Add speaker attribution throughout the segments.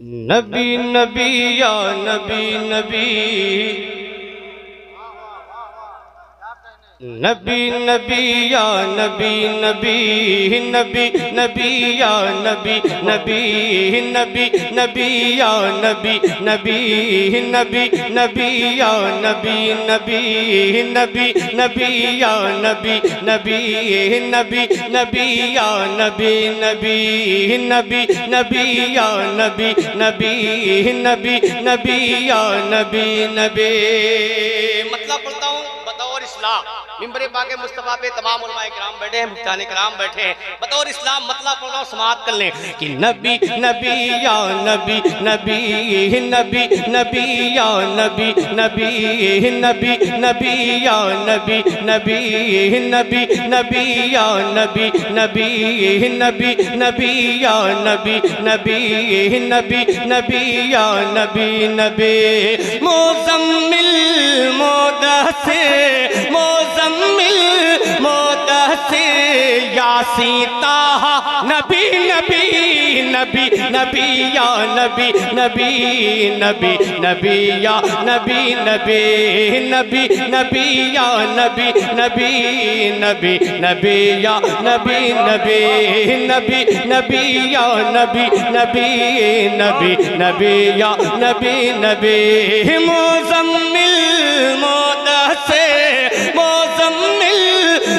Speaker 1: نبی نبی یا نبی نبی نبی نبی یا نبی نبی نبی نبی یا نبی نبی نبی نبی یا نبی نبی نبی نبی یا نبی نبی نبی نبی یا نبی نبی نبی نبی یا نبی نبی نبی نبی یا نبی نبی نبی نبی یا نبی نبی مطلب پڑھتا ہوں بطور اسلام ممبر پاک مصطفیٰ پہ تمام علماء کرام بیٹھے ہیں، مفتیان کرام بیٹھے ہیں، بطور اسلام مطلب پڑھ رہا ہوں، سماعت کر لیں کہ نبی نبی یا نبی نبی نبی نبی یا نبی نبی نبی نبی یا نبی نبی نبی نبی یا نبی نبی نبی نبی یا نبی نبی نبی نبی یا نبی نبی مزمل مدثر مزمل مدثر یاسین طٰہٰ نبی نبی نبی نبی یا نبی نبی نبی نبی یا نبی نبی نبی نبی یا نبی نبی نبی نبی یا نبی نبی نبی نبی یا نبی نبی نبی نبی یا نبی نبی مزمل مدثر مزمل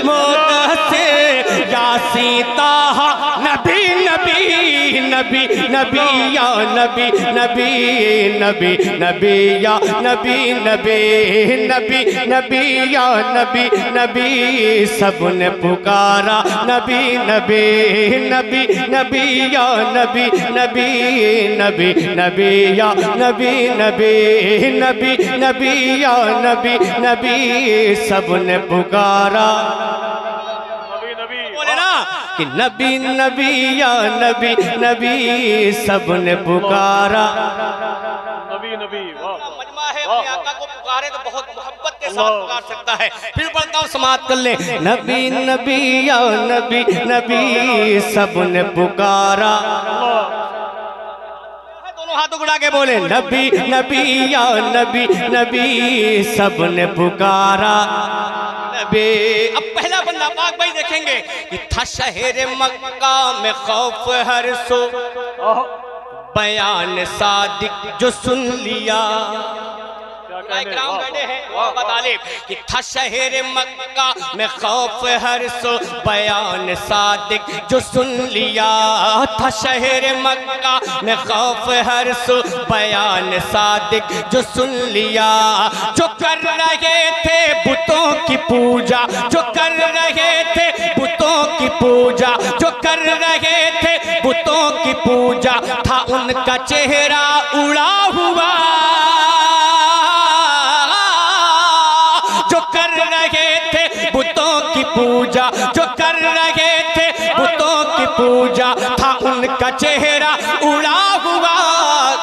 Speaker 1: مدثر یاسین طٰہٰ نبی نبی نبی نبی یا نبی نبی نبی نبی یا نبی نبی نبی نبی یا نبی نبی سب نے پکارا نبی نبی نبی نبی یا نبی نبی نبی نبی یا نبی نبی نبی نبی یا نبی نبی سب نے پکارا کہ نبی نبی یا نبی نبی سب نے پکارا
Speaker 2: نبی نبی
Speaker 1: مجمع ہے اپنے آقا کو پکارے تو بہت محبت کے ساتھ پکار سکتا ہے پھر پڑھتا ہوں سماعت کر لیں نبی نبی یا نبی نبی سب نے پکارا دونوں ہاتھوں اڑا کے بولے نبی نبی یا نبی نبی سب نے پکارا نبی اب پہلا بندہ پاک بھائی دیکھیں گے کہ تھا شہر مکہ میں خوف ہر سو بیان صادق جو سن لیا اکرام بیٹھے ہیں طالب کہ تھا شہر مکہ میں خوف ہر سو بیان صادق جو سن لیا تھا شہر مکہ میں خوف ہر سو بیان صادق جو سن لیا جو کر رہے تھے بتوں کی پوجا جو کر رہے تھے بتوں کی پوجا جو کر رہے تھے بتوں کی پوجا تھا ان کا چہرہ اڑا ہوا جو کر رہے تھے بتوں کی پوجا جو کر رہے تھے بتوں کی پوجا تھا ان کا چہرہ اڑا ہوا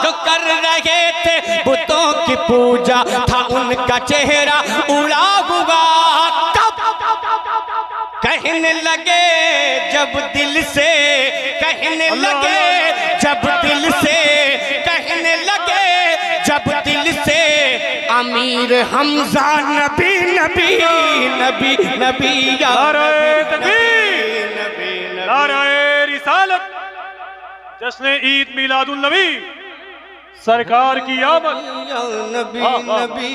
Speaker 1: جو کر رہے تھے بتوں کی پوجا تھا ان کا چہرہ اڑا ہوا کہنے لگے جب دل سے کہنے لگے جب دل سے کہنے لگے جب دل سے امیر حمزہ نبی نبی نبی نبی یا
Speaker 2: نعرہ نعرہ رسالت جشن عید میلاد النبی سرکار کی آمد
Speaker 1: یا نبی نبی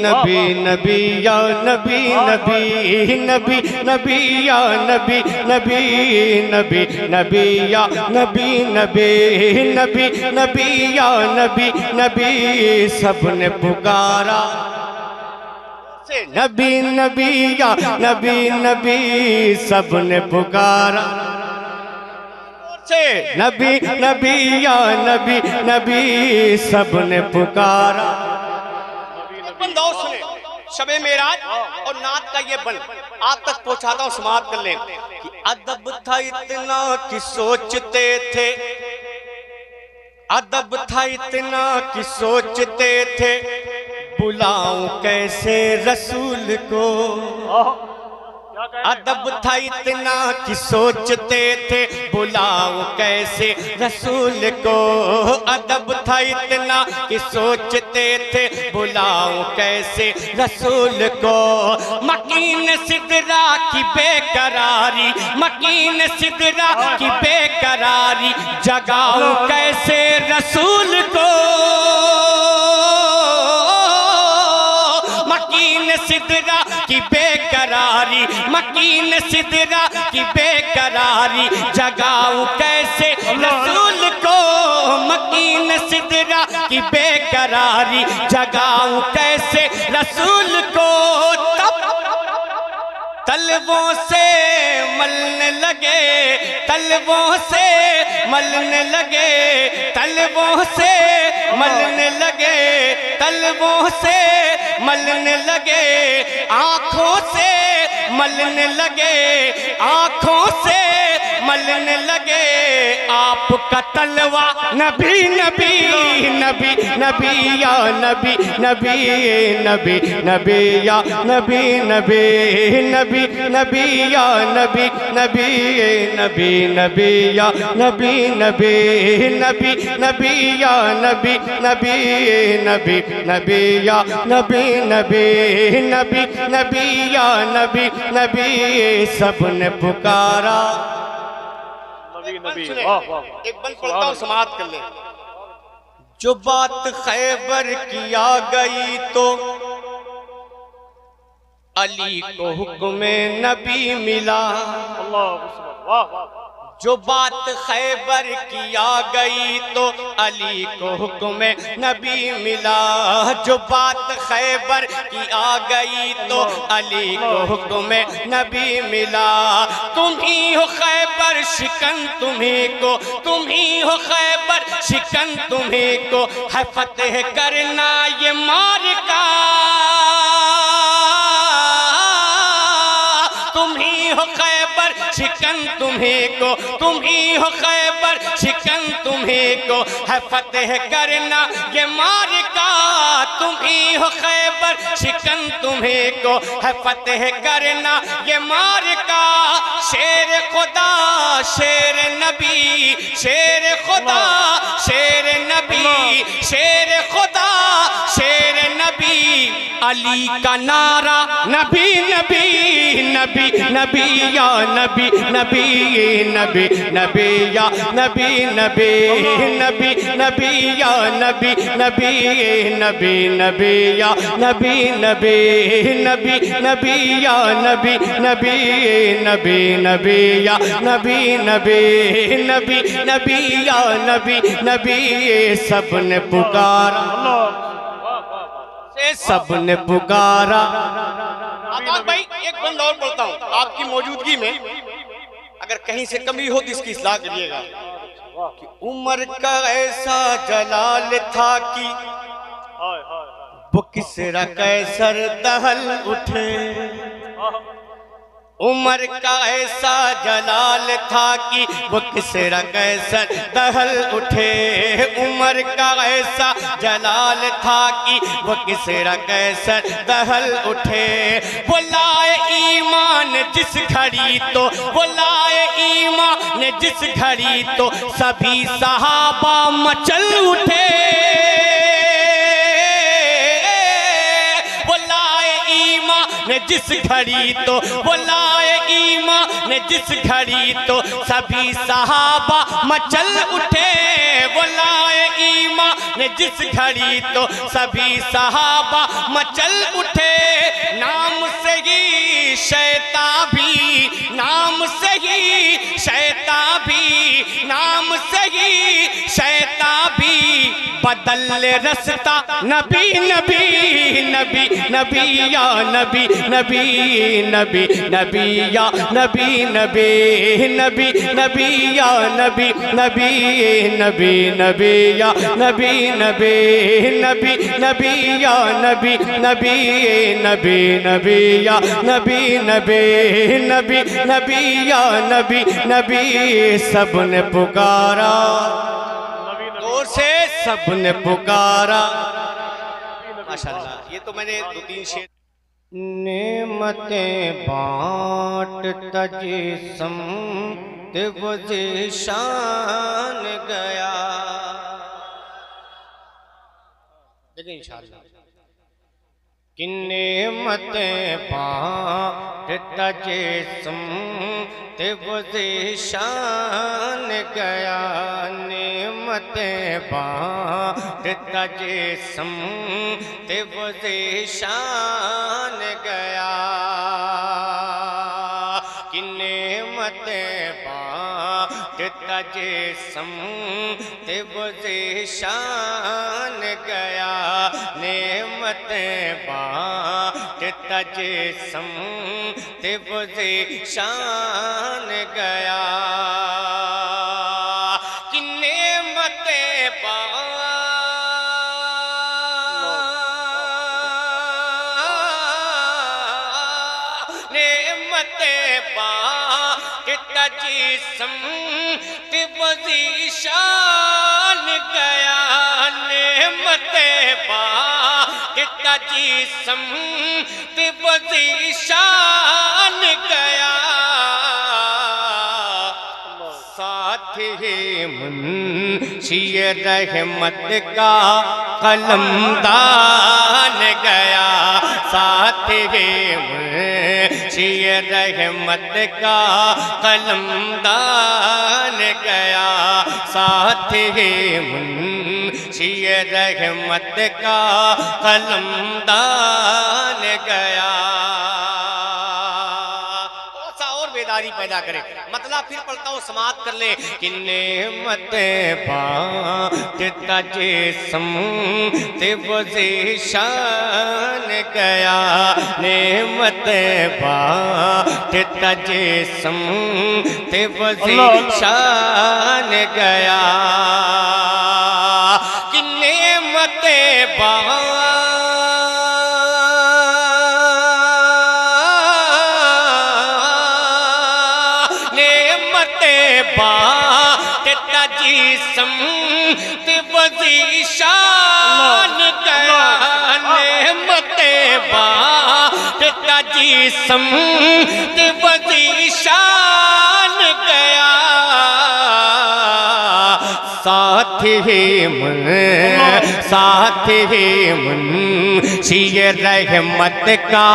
Speaker 1: نبی نبی یا نبی نبی نبی نبی یا نبی نبی نبی نبی یا نبی نبی نبی نبی یا نبی نبی سب نے پکارا نبی نبی یا نبی نبی سب نے پکارا نبی نبی یا نبی نبی سب نے پکارا بندہ سنے شب معراج اور نعت کا یہ بند آپ تک پہنچاتا ہوں سماعت کر لیں کہ ادب تھا اتنا کہ سوچتے تھے ادب تھا اتنا کہ سوچتے تھے بلاؤں کیسے رسول کو ادب تھا اتنا کہ سوچتے تھے بلاؤ کیسے رسول کو، ادب تھا اتنا کہ سوچتے تھے بلاؤ کیسے رسول کو، مکین سدرا کی بے قراری، مکین سدرا کی بے قراری، جگاؤ کیسے رسول کو، مکین سدرا کی بے قراری، مکین سدرا کی بے قراری، جگاؤ کیسے رسول کو، مکین سدرا کی بے قراری، جگاؤ کیسے رسول کو، طلبوں سے ملنے لگے، طلبوں سے ملنے لگے، طلبوں سے ملنے لگے، طلبوں سے ملنے لگے، آنکھوں سے ملنے لگے، آنکھوں سے ملنے لگے، آپ کا طلوہ نبی نبی نبی نبی یا نبی نبی نبی نبی یا نبی نبی نبی نبی یا نبی نبی نبی نبی یا نبی نبی نبی نبی یا نبی نبی نبی نبی یا نبی نبی نبی نبی یا نبی نبی، سب نے پکارا۔ ایک بند پڑھتا ہوں، سماعت کر لیں۔ جو بات خیبر کی آ گئی تو علی کو حکم نبی ملا، جو بات خیبر کی آ گئی تو علی کو حکم نبی ملا، جو بات خیبر کی آ گئی تو علی کو حکم نبی ملا، تم ہی ہو خیبر شکن تمہیں کو، تم ہی ہو خیبر شکن تمہیں کو، ہے فتح کرنا یہ معرکہ، تم ہی ہو خیبر شکن تمہیں کو، تم ہی ہو خیبر شکن تمہیں کو، ہے فتح کرنا یہ معرکہ، تم ہی ہو خیبر شکن تمہیں کو، ہے فتح کرنا یہ معرکہ، شیر خدا شیر نبی، شیر خدا شیر نبی، شیر خدا شیر نبی، علی کا نعرہ نبی نبی نبی نبی یا نبی نبی نبی نبی یا نبی نبی نبی نبی یا نبی نبی نبی نبی یا نبی نبی نبی نبی یا نبی نبی نبی نبی یا نبی نبی نبی نبی یا نبی نبی، سب نے پکارا، سب نے پکارا۔ آقا بھائی ایک بند اور پڑھتا ہوں، آپ کی موجودگی میں اگر کہیں سے کمی ہو تو اس کی اصلاح کریے گا، کہ عمر کا ایسا جلال تھا کہ وہ کسرا قیصر دہل اٹھے، عمر کا ایسا جلال تھا کہ وہ کسرا قیصر دہل اٹھے، عمر کا ایسا جلال تھا کہ وہ کسرا قیصر دہل اٹھے، وہ لائے ایمان جس گھڑی تو، وہ لائے ایمان جس گھڑی تو سبھی صحابہ مچل اٹھے، وہ لائے ایمان جس گھڑی تو، وہ لائے ایمان جس گھڑی تو سبھی صحابہ مچل اٹھے، وہ لائے ایمان جس گھڑی تو سبھی صحابہ مچل اٹھے، نام سے ہی شیطان بھی، نام سے ہی شیطان بھی، نام سے ہی شیطان بھی بدل رستہ نبی نبی نبی نبی یا نبی نبی نبی نبی یا نبی نبی نبی نبی یا نبی نبی نبی نبی یا نبی نبی نبی نبی یا نبی نبی نبی نبی یا نبی نبی نبی نبی یا نبی نبی، سب نے پکارا، دور سے سب نے پکارا۔ ماشاءاللہ، یہ تو میں نے دو تین شعر نعمتیں بانٹتا جسم وہ ذیشان گیا. دیکھیں انشاءاللہ کہ نعمتیں بانٹتا جسم وہ ذیشان گیا. نعمتیں بانٹتا جسم وہ ذیشان گیا. کہ نعمتیں بانٹتا جسم وہ ذیشان گیا. نعمتیں بانٹتا جسم وہ ذیشان گیا. کہ نعمتیں بانٹتا جسم وہ ذیشان گیا. نعمتیں بانٹتا جسم وہ ذیشان گیا. ساتھ ہی منشی رحمت کا قلمدان گیا. ساتھ ہی منشی رحمت کا قلمدان گیا. ساتھ ہی منشی رحمت کا قلمدان گیا. اور بیداری پیدا کرے. مطلب پھر پڑھتا ہوں سماعت کر لیں. کہ نعمتیں بانٹتا جسم وہ ذیشان گیا. نعمتیں بانٹتا جسم وہ ذیشان گیا. کہ نعمتیں بانٹتا جسم وہ ذیشان گیا. نعمتیں بانٹتا جسم وہ ذیشان گیا. ساتھ ہی منشی رحمت کا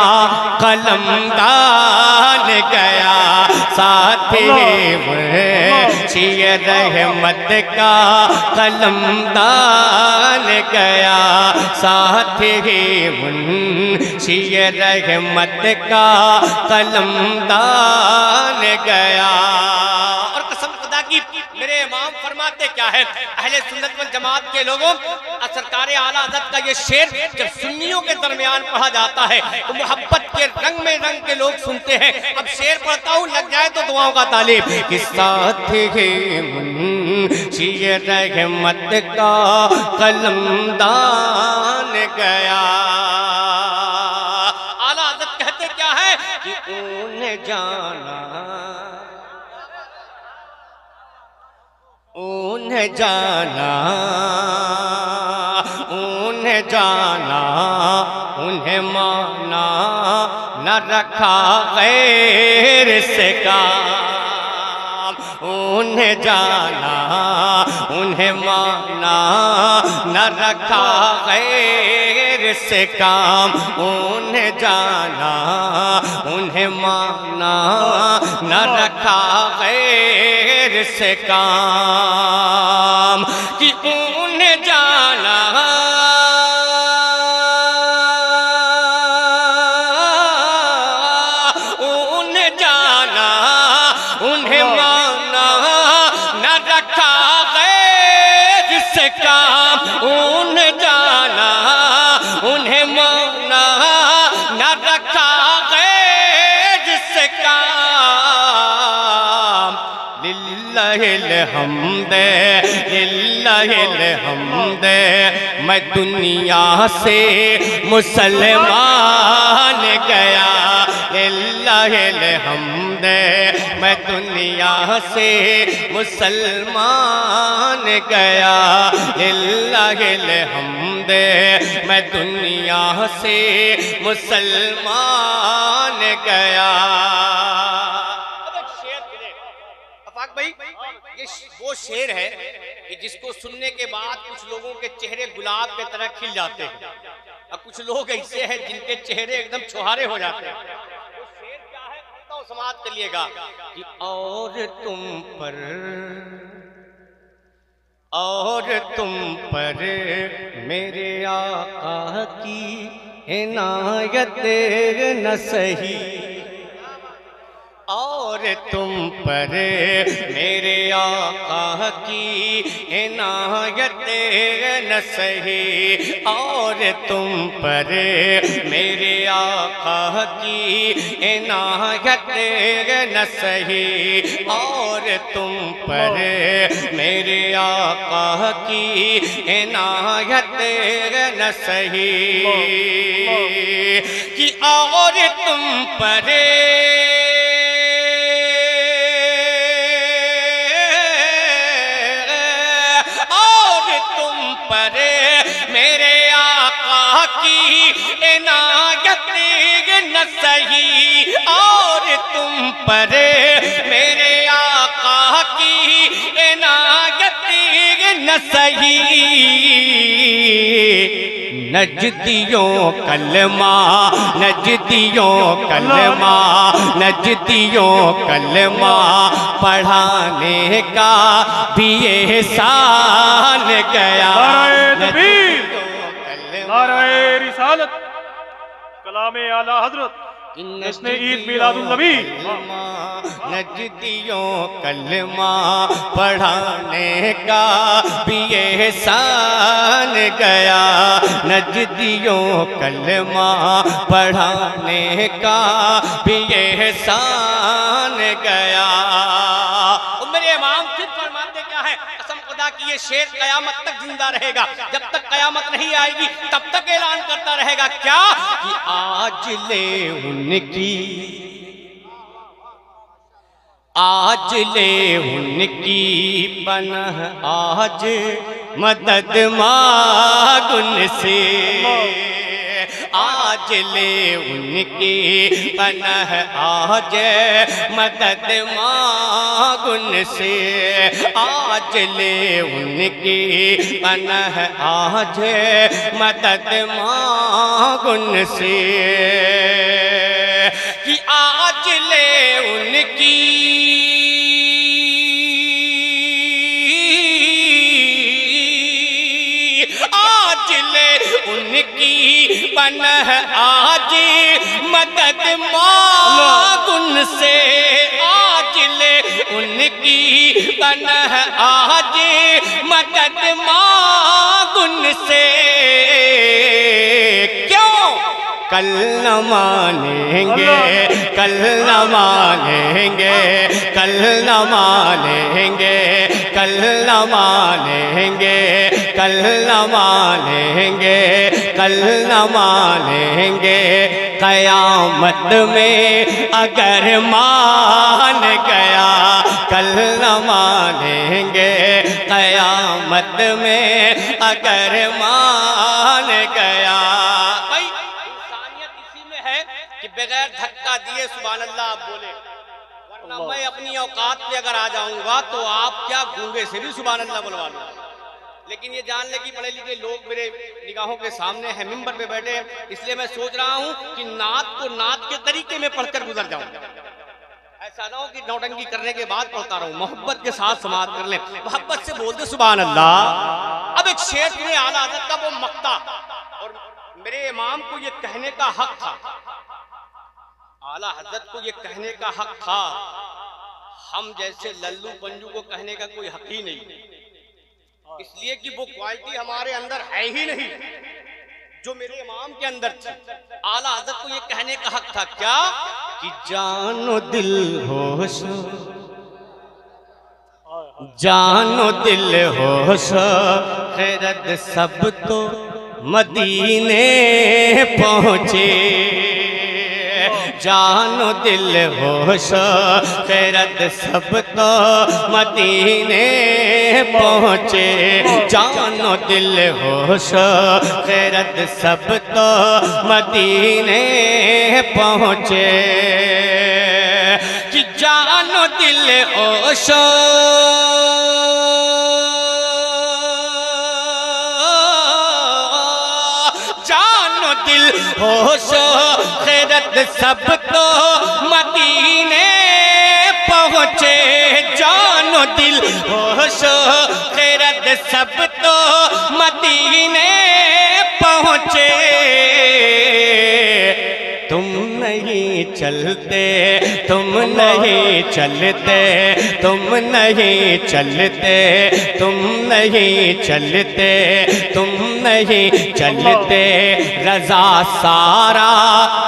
Speaker 1: قلمدان گیا. ساتھ ہی منشی رحمت کا قلمدان گیا. ساتھ ہی منشی رحمت کا قلمدان گیا. اور قسم خدا کی میرے امام فرماتے کیا ہے؟ اہل سنت والجماعت کے لوگوں سرکار اعلیٰ حضرت کا یہ شعر جب سنیوں کے درمیان پڑھا جاتا ہے تو محبت کے رنگ میں رنگ کے لوگ سنتے ہیں. اب شعر پڑھتا ہوں لگ جائے تو دعاؤں کا طالب. کہ ساتھ ہی منشی رحمت کا قلمدان گیا. اعلیٰ حضرت کہتے کیا ہے؟ کہ انہیں جانا انہیں مانا نہ رکھا غیر سے کام. انہیں جانا انہیں مانا نہ رکھا غیر سے کام. انہیں جانا انہیں مانا نہ رکھا غیر سے کام. کہ انہیں جانا انہیں مانا نہ رکھا غیر سے کام. انہیں جانا انہیں مانا نہ رکھا غیر سے کام. للہ الحمد للہ الحمد میں دنیا سے مسلمان گیا. للہ الحمد میں دنیا سے مسلمان گیا، للہ الحمد میں دنیا سے مسلمان گیا۔ اب ایک شعر سنیں آفاق بھائی، یہ وہ شعر ہے کہ جس کو سننے کے بعد کچھ لوگوں کے چہرے گلاب کے طرح کھل جاتے ہیں، اور کچھ لوگ ایسے ہیں جن کے چہرے ایک دم چھوہارے ہو جاتے ہیں۔ وہ شعر کیا ہے بتاؤ، سماعت کریے گا کہ اور تم پر میرے آقا کی عنایت نہ سہی، اور تم پر میرے آقا کی عنایت نہ سہی، اور تم پر میرے آقا کی عنایت نہ سہی، اور تم پر میرے آقا کی عنایت نہ سہی، کہ اور تم پر میرے آقا کی عنایت نہ سہی، اور تم پر میرے آقا کی عنایت نہ سہی، نجدیوں کلمہ نجدیوں کلمہ نجدیوں کلمہ پڑھانے کا بھی احسان گیا۔
Speaker 2: نعرہ تکبیر، نعرہ رسالت، کلام اعلیٰ حضرت، جشن عید میلاد النبی۔
Speaker 1: نجدیوں کلمہ پڑھانے کا بھی احسان گیا، نجدیوں کلمہ پڑھانے کا بھی احسان گیا۔ میرے امام پھر فرماتے کیا ہے، قسم خدا کی یہ شعر قیامت تک زندہ رہے گا، جب تک قیامت نہیں آئے گی تب تک اعلان کرتا رہے گا کیا کہ آج لے ان کی پناہ، آج مدد مانگ ان سے، آج لے ان کی پناہ، آج مدد مانگ ان سے، آج لے ان کی پناہ، آج مدد مانگ ان سے، کہ آج لے ان کی پناہ، آج مدد مانگ ان سے، آج لے ان کی پناہ، آج مدد مانگ ان سے، کیوں کل نہ مانیں گے، کل نہ مانیں گے، کل نہ مانیں گے، کل نہ مانیں گے، کل نہ مانیں گے، کل نہ مانیں گے، قیامت میں اگر مان گیا، کل نہ مانیں گے، قیامت میں اگر مان گیا۔ بھائی انسانیت اسی میں ہے کہ بغیر دھکا دیے سبحان اللہ آپ بولے، ورنہ میں اپنی اوقات پہ اگر آ جاؤں گا تو آپ کیا گونگے سے بھی سبحان اللہ بلوا لوں، لیکن یہ جان لے کہ پڑھے لکھے لوگ میرے نگاہوں کے سامنے ہیں، ممبر پہ بیٹھے ہیں، اس لیے میں سوچ رہا ہوں کہ نعت کو نعت کے طریقے میں پڑھ کر گزر جاؤں، ایسا نہ ہو کہ نوٹنکی کرنے کے بعد پڑھتا رہوں، محبت کے ساتھ سماعت کر لیں، محبت سے بول دے سبحان اللہ۔ اب ایک شعر سنے اعلیٰ حضرت کا، وہ مقطع، اور میرے امام کو یہ کہنے کا حق تھا، اعلیٰ حضرت کو یہ کہنے کا حق تھا، ہم جیسے للو پنجو کو کہنے کا کوئی حق ہی نہیں، اس لیے کہ وہ کوالٹی ہمارے اندر ہے ہی نہیں جو میرے امام کے اندر تھی۔ اعلیٰ حضرت کو یہ کہنے کا حق تھا کیا کہ جان و دل ہوش، جان و دل ہوش خیرت سب تو مدینے پہنچے، جان و دل ہوش خیرت سب تو مدینے پہنچے جان و دل ہوش خیرت سب تو مدینے پہنچے کہ جان و دل ہوش ہوش خیرت سب تو مدینے پہنچے جان و دل ہوش خیرت سب تو مدینے پہنچے تم نہیں چلتے تم نہیں چلتے تم نہیں چلتے تم نہیں چلتے تم نہیں چلتے رضا سارا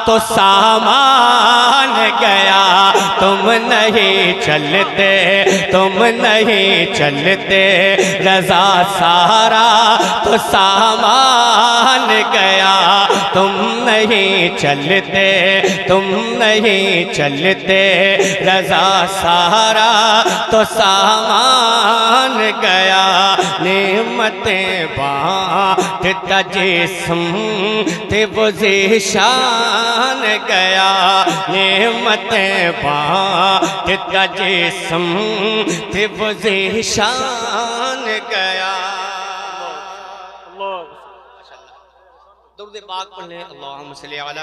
Speaker 1: تو سامان گیا تم نہیں چلتے تم نہیں چلتے رضا سارا تو سامان گیا تم نہیں چلتے تم نہیں چلتے رضا سارا تو سامان گیا نعمتیں بانٹتا جسم تھے وہ ذیشان گیا نعمتیں بانٹتا جسم تھے وہ ذیشان گیا درود پاک پڑھنے اللہم صلی علی